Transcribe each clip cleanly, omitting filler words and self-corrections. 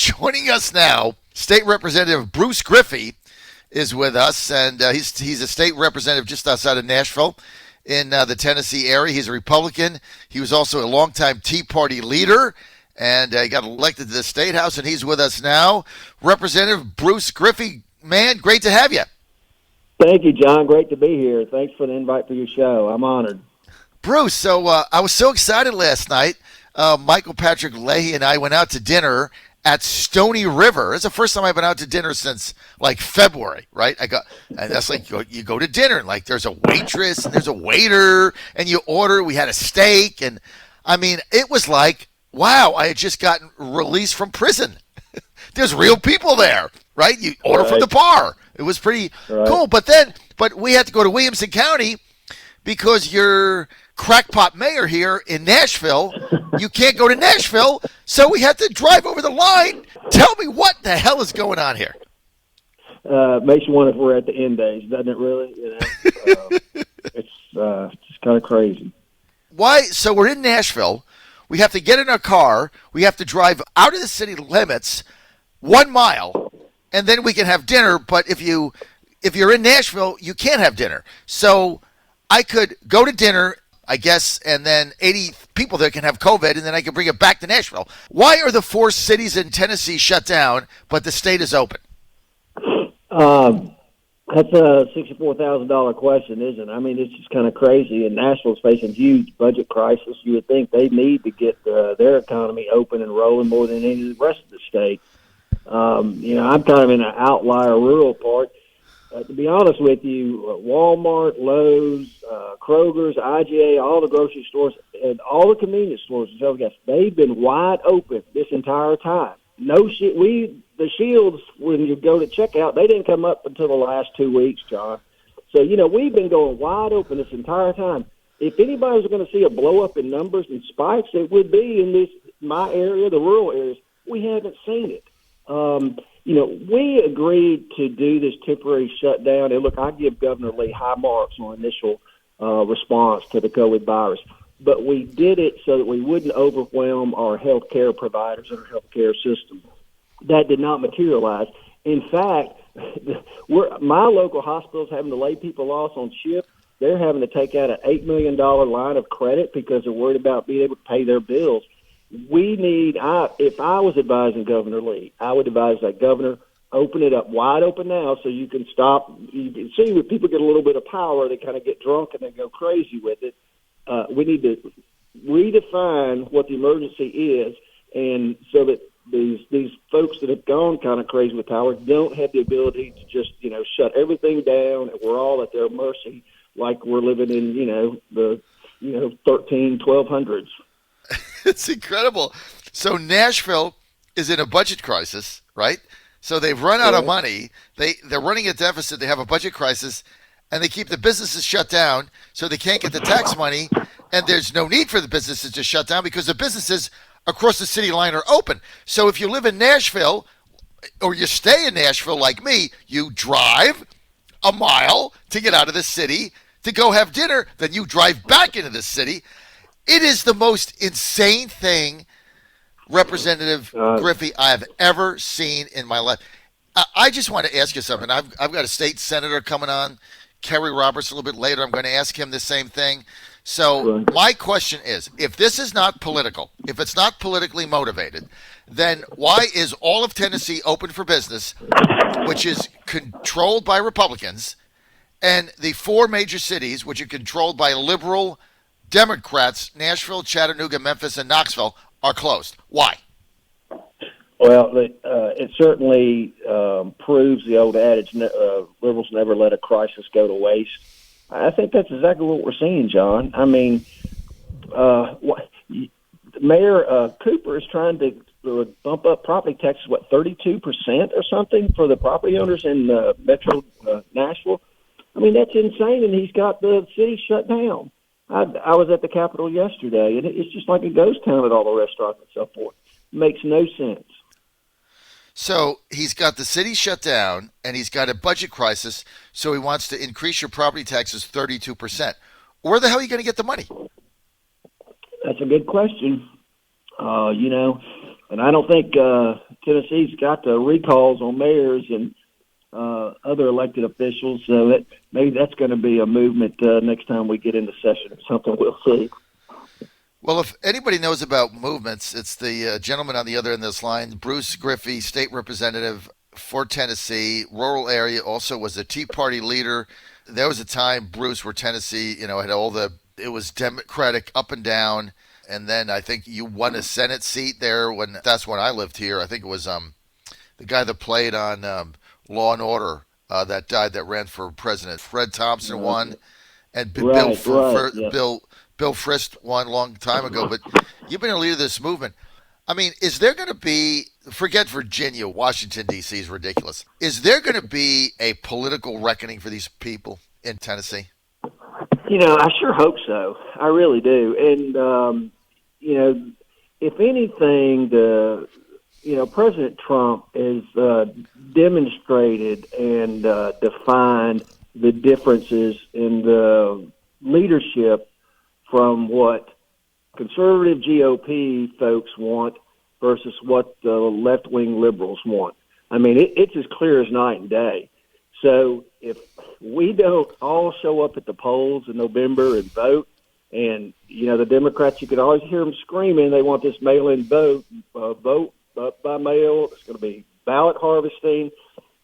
Joining us now, State Representative Bruce Griffey is with us, and he's a state representative just outside of Nashville in the Tennessee area. He's a Republican. He was also a longtime Tea Party leader, and he got elected to the State House, and he's with us now. Representative Bruce Griffey, man, great to have you. Thank you, John. Great to be here. Thanks for the invite for your show. I'm honored. Bruce, so I was so excited last night. Michael Patrick Leahy and I went out to dinner at Stony River. It's the first time I've been out to dinner since like February, right? And that's like you go to dinner and like there's a waitress and there's a waiter and you order. We had a steak, and I mean it was like, wow, I had just gotten released from prison. There's real people there, right? You order from the bar. It was pretty cool. But we had to go to Williamson County because you're crackpot mayor here in Nashville. You can't go to Nashville, so we had to drive over the line. Tell me what the hell is going on here. Makes you wonder if we're at the end days, doesn't it really? It's just kind of crazy. Why? So we're in Nashville. We have to get in our car. We have to drive out of the city limits 1 mile, and then we can have dinner. But if you're in Nashville, you can't have dinner. So I could go to dinner, I guess, and then 80 people there can have COVID, and then I can bring it back to Nashville. Why are the 4 cities in Tennessee shut down, but the state is open? That's a $64,000 question, isn't it? I mean, it's just kind of crazy, and Nashville's facing huge budget crisis. You would think they need to get their economy open and rolling more than any of the rest of the state. I'm kind of in an outlier rural part. To be honest with you, Walmart, Lowe's, Kroger's, IGA, all the grocery stores, and all the convenience stores, they've been wide open this entire time. The shields, when you go to checkout, they didn't come up until the last 2 weeks, John. So, we've been going wide open this entire time. If anybody was going to see a blow-up in numbers and spikes, it would be in my area, the rural areas. We haven't seen it. We agreed to do this temporary shutdown. And look, I give Governor Lee high marks on initial response to the COVID virus. But we did it so that we wouldn't overwhelm our health care providers and our health care system. That did not materialize. In fact, my local hospital's having to lay people off on shift. They're having to take out an $8 million line of credit because they're worried about being able to pay their bills. If I was advising Governor Lee, I would advise that Governor open it up wide open now so you can stop. You can see when people get a little bit of power, they kind of get drunk and they go crazy with it. We need to redefine what the emergency is, and so that these folks that have gone kind of crazy with power don't have the ability to just shut everything down and we're all at their mercy like we're living in the 1200s. It's incredible. So Nashville is in a budget crisis, right? So they've run out of money. They're running a deficit. They have a budget crisis, and they keep the businesses shut down so they can't get the tax money. And there's no need for the businesses to shut down because the businesses across the city line are open. So if you live in Nashville or you stay in Nashville like me, you drive a mile to get out of the city to go have dinner. Then you drive back into the city. It is the most insane thing, Representative Griffey, I have ever seen in my life. I just want to ask you something. I've got a state senator coming on, Kerry Roberts, a little bit later. I'm going to ask him the same thing. So my question is, if this is not political, if it's not politically motivated, then why is all of Tennessee open for business, which is controlled by Republicans, and the 4 major cities, which are controlled by liberal Democrats, Nashville, Chattanooga, Memphis, and Knoxville, are closed? Why? Well, it certainly proves the old adage, liberals never let a crisis go to waste. I think that's exactly what we're seeing, John. I mean, Mayor Cooper is trying to bump up property taxes, 32% or something for the property owners in Metro Nashville? I mean, that's insane, and he's got the city shut down. I was at the Capitol yesterday, and it's just like a ghost town at all the restaurants and so forth. It makes no sense. So he's got the city shut down, and he's got a budget crisis, so he wants to increase your property taxes 32%. Where the hell are you going to get the money? That's a good question. And I don't think Tennessee's got the recalls on mayors and other elected officials, so that maybe that's going to be a movement next time we get into session. It's something we'll see. Well, if anybody knows about movements, it's the gentleman on the other end of this line, Bruce Griffey, state representative for Tennessee, rural area, also was a Tea Party leader. There was a time, Bruce, where Tennessee, had it was Democratic up and down. And then I think you won a Senate seat there that's when I lived here. I think it was the guy that played on Law and Order that died that ran for president. Fred Thompson won, and Bill Frist won a long time ago. But you've been a leader of this movement. I mean, is there going to be, forget Virginia, Washington, D.C. is ridiculous. Is there going to be a political reckoning for these people in Tennessee? I sure hope so. I really do. And, if anything, President Trump has demonstrated and defined the differences in the leadership from what conservative GOP folks want versus what the left-wing liberals want. I mean, it's as clear as night and day. So if we don't all show up at the polls in November and vote, and, the Democrats, you can always hear them screaming they want this mail-in vote by mail. It's going to be ballot harvesting.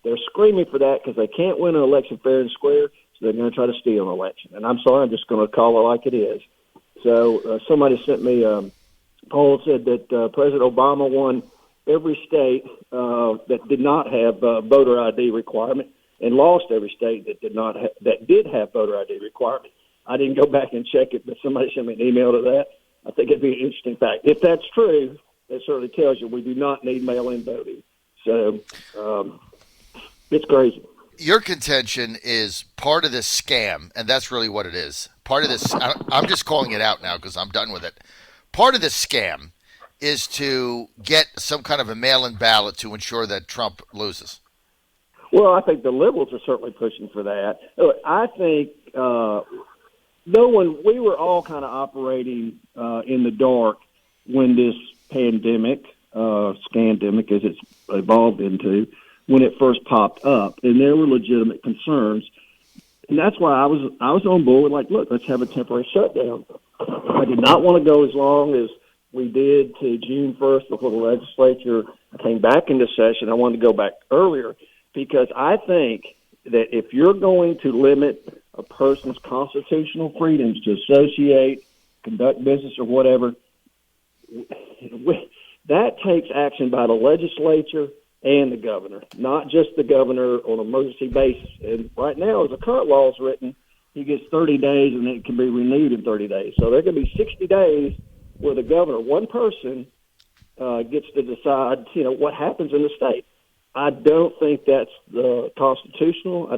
They're screaming for that because they can't win an election fair and square, so they're going to try to steal an election. And I'm sorry, I'm just going to call it like it is. So somebody sent me a poll said that President Obama won every state that did not have a voter ID requirement and lost every state that did have voter ID requirement. I didn't go back and check it, but somebody sent me an email to that. I think it'd be an interesting fact. If that's true, that certainly tells you we do not need mail-in voting. So it's crazy. Your contention is part of this scam, and that's really what it is. Part of this, I'm just calling it out now because I'm done with it. Part of this scam is to get some kind of a mail-in ballot to ensure that Trump loses. Well, I think the liberals are certainly pushing for that. Look, I think we were all kind of operating in the dark when this pandemic, scandemic as it's evolved into, when it first popped up, and there were legitimate concerns. And that's why I was on board, like, look, let's have a temporary shutdown. I did not want to go as long as we did to June 1st before the legislature came back into session. I wanted to go back earlier because I think that if you're going to limit a person's constitutional freedoms to associate, conduct business, or whatever, that takes action by the legislature and the governor, not just the governor on an emergency basis. And right now, as the current law is written, he gets 30 days and it can be renewed in 30 days. So there can be 60 days where the governor, one person, gets to decide, what happens in the state. I don't think that's constitutional. I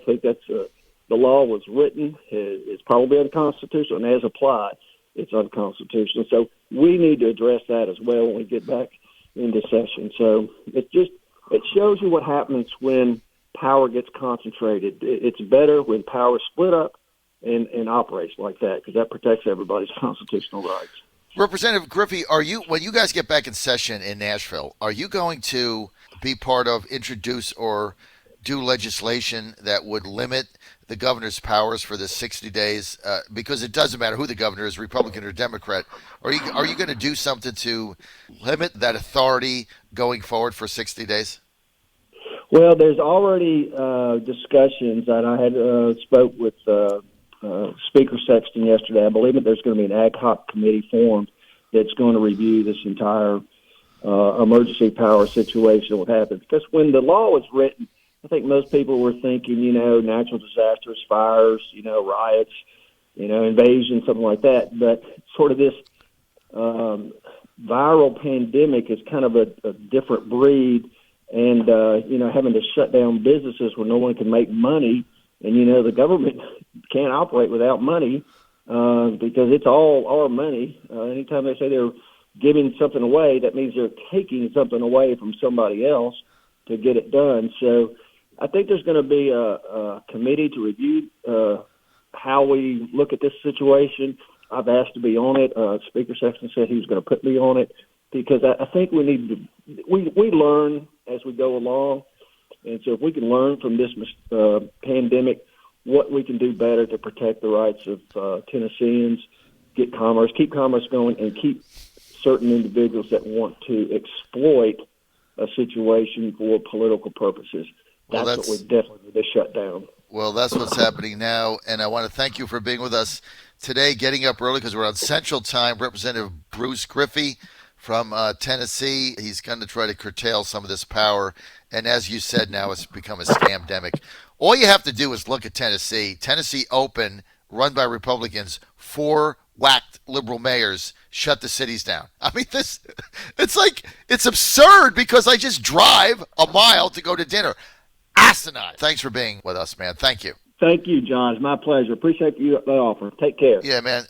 think that's the law was written. It's probably unconstitutional, and as applied, it's unconstitutional. So we need to address that as well when we get back into session. So it shows you what happens when power gets concentrated. It's better when power is split up and operates like that because that protects everybody's constitutional rights. Representative Griffey, when you guys get back in session in Nashville, are you going to be part of, introduce, or do legislation that would limit the governor's powers for the 60 days? Because it doesn't matter who the governor is, Republican or Democrat. Are you going to do something to limit that authority going forward for 60 days? Well, there's already discussions, and I had spoke with Speaker Sexton yesterday. I believe that there's going to be an ad hoc committee formed that's going to review this entire emergency power situation, what happens. Because when the law was written, I think most people were thinking, natural disasters, fires, riots, invasion, something like that. But sort of this viral pandemic is kind of a different breed. And, having to shut down businesses where no one can make money. And, the government can't operate without money because it's all our money. Anytime they say they're giving something away, that means they're taking something away from somebody else to get it done. So I think there's going to be a committee to review how we look at this situation. I've asked to be on it. Speaker Sexton said he was going to put me on it. because I think we need to we learn as we go along, and so if we can learn from this pandemic what we can do better to protect the rights of Tennesseans, keep commerce going, and keep certain individuals that want to exploit a situation for political purposes. That's what we definitely need to shut down. Well, that's what's happening now, and I want to thank you for being with us today, getting up early because we're on Central Time. Representative Bruce Griffey from Tennessee, he's going to try to curtail some of this power, and as you said, now it's become a scamdemic. All you have to do is look at Tennessee. Tennessee open, run by Republicans, 4 whacked liberal mayors shut the cities down. I mean, it's absurd because I just drive a mile to go to dinner. Asinine. Thanks for being with us, man. Thank you. Thank you, John. It's my pleasure. Appreciate you the offer. Take care. Yeah, man.